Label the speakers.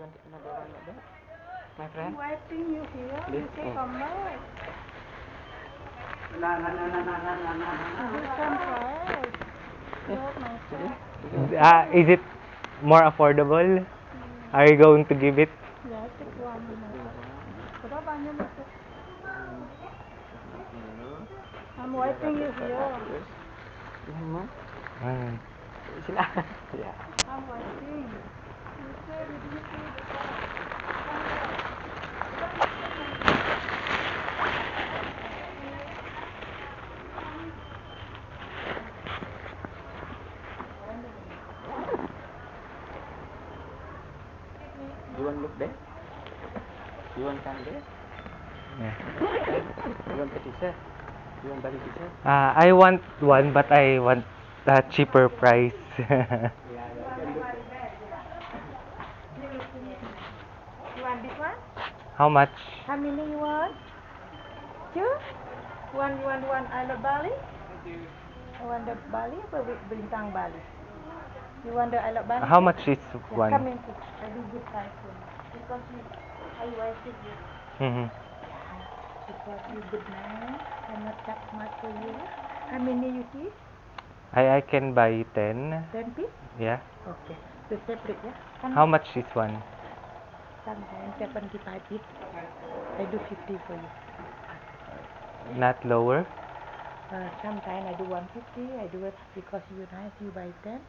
Speaker 1: want another one like that? My friend?
Speaker 2: Waiting you here.
Speaker 1: This?
Speaker 2: You say
Speaker 1: Oh.
Speaker 2: come back. You can try. Look, my friend.
Speaker 3: Is it more affordable? Are you going to give it?
Speaker 2: Yes, it's one. Berapa banyak itu? I'm waiting you here.
Speaker 1: Lama?
Speaker 3: Hmm.
Speaker 1: Sila. Yeah.
Speaker 2: I'm waiting. You say with me too.
Speaker 1: You want look there? You want come there?
Speaker 3: Yeah.
Speaker 1: You want a t-shirt? You want body t-shirt?
Speaker 3: I want one, but I want a cheaper price.
Speaker 1: Yeah,
Speaker 2: You want this one?
Speaker 3: How much?
Speaker 2: How many you want? Two? You want one I love Bali? You want the Bali or Bintang Bali? You want the I love Bali?
Speaker 3: How much is
Speaker 2: Yeah, come
Speaker 3: one?
Speaker 2: in, please. I do good price for you. Because I waited you.
Speaker 3: Mm-hmm.
Speaker 2: Because you good man. I'm not that much for you. How many you see?
Speaker 3: I can buy 10.
Speaker 2: 10 piece?
Speaker 3: Yeah.
Speaker 2: Okay. So separate, yeah?
Speaker 3: How much is one?
Speaker 2: Sometimes 75 piece. I do 50 for you.
Speaker 3: Not lower?
Speaker 2: Sometimes I do 150. I do it because you nice. You buy 10.